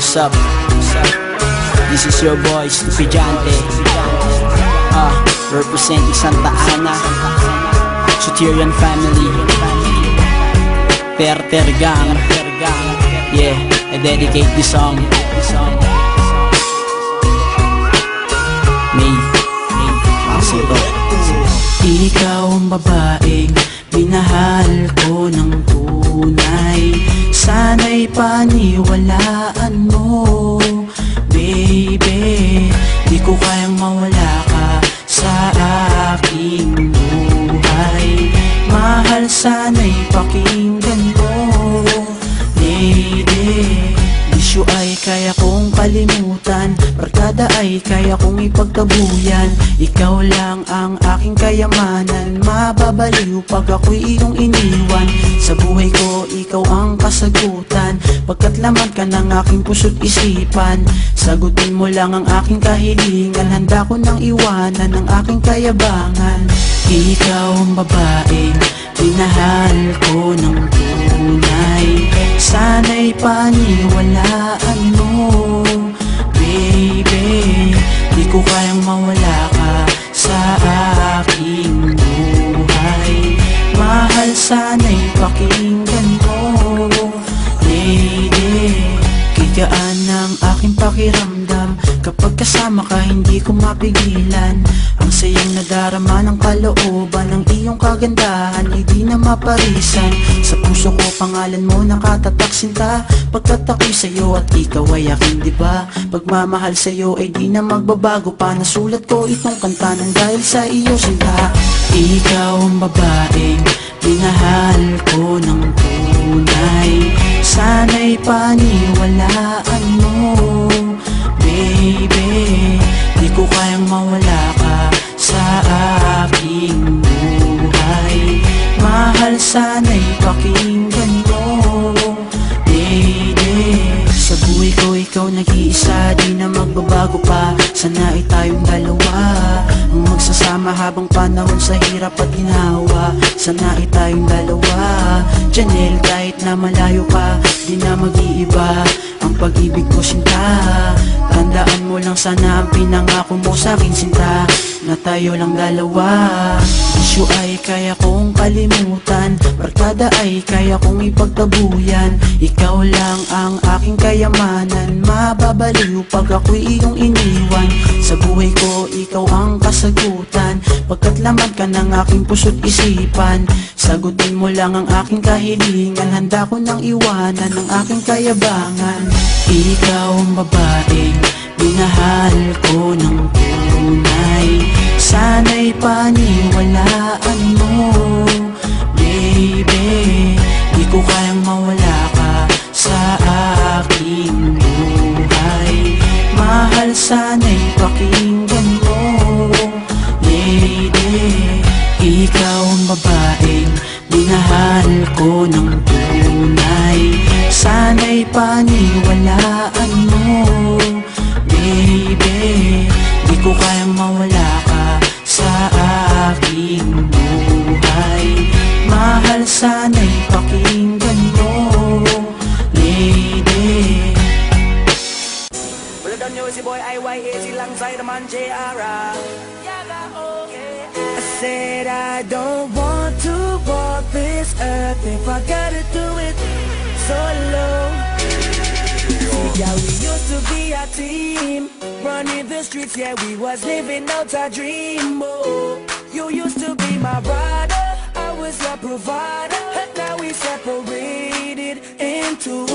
What's up? This is your boy, Stupidante. Representing Santa Ana, Soterian family, Terter Gang. Yeah, I dedicate this song. May Masito. Ikaw ang babaeng minahal ko ng tunay. Sana'y paniwalaan mo, baby. Di ko kayang mawala ka sa aking buhay. Mahal, sana'y pakinggan mo, lady. Bisyo ay kaya kong kalimutan, barkada ay kaya kong ipagtabuyan. Ikaw lang ang aking kayamanan, mababaliw pag ako'y iyong iniwan. Sa buhay ko, ikaw ang kasagutan, pagkat laman ka ng aking puso't isipan. Sagutin mo lang ang aking kahilingan, handa ko nang iwanan ang aking kayabangan. Ikaw ang babaeng minahal ko ng tunay. Sana'y paniwalaan mo, baby. Di ko kayang mawala ka sa aking buhay. Mahal, sana'y pakinggan mo, lady. Kigaan ng aking pakiramdam, kapag kasama ka hindi ko mapigilan. Ang sayang nadarama ng kalooban, ng iyong kagandahan ay di na maparisan. Sa puso ko pangalan mo nakatatak sinta, pagkat ako'y sa'yo at ikaw ay akin, diba? Pagmamahal sa'yo ay di na magbabago pa. Nasulat ko itong kanta ng dahil sa iyo sinta. Ikaw ang babaeng minahal ko ng tunay. Sana'y paniwalaan mo, baby. Di ko kayang mawala ka sa aking buhay. Mahal, sana'y pakinggan mo, lady. Sa buhay ko ikaw nag-iisa, di na magbabago pa. Sana'y tayong dalawa, magsasama habang panahon sa hirap at ginawa. Sana'y tayong dalawa, Janelle, kahit na malayo ka, di na mag-iiba ang pag-ibig ko sinta. Tandaan mo lang sana ang pinangako mo sa'kin sinta, na tayo lang dalawa. Isyu ay kaya kong kalimutan, barkada ay kaya kong ipagtabuyan. Ikaw lang ang aking kayamanan, mababaliw pag ako'y iyong iniwan. Sa buhay ko ikaw ang kasagutan, pagkat laman ka ng aking puso't isipan. Sagutin mo lang ang aking kahilingan, handa ko nang iwanan ang aking kayabangan. Ikaw ang babaeng minahal ko ng tunay. Sana'y paniwalaan mo, baby. Di ko kayang mawala ka sa aking buhay. Mahal, sana'y pakinggan mo, lady. Ikaw ang babaeng minahal ko ng tunay. Sana'y paniwalaan mo, baby. Di ko kayang mawala ka sa aking buhay. Mahal, sana'y pakinggan mo, lady. Well done you, si boy IYAG alongside the man JR. I said I don't want to walk this earth if I gotta do it solo. Yeah, we used to be a team, running the streets, yeah, we was living out our dream. Oh, you used to be my brother, I was your provider, and now we separated in two.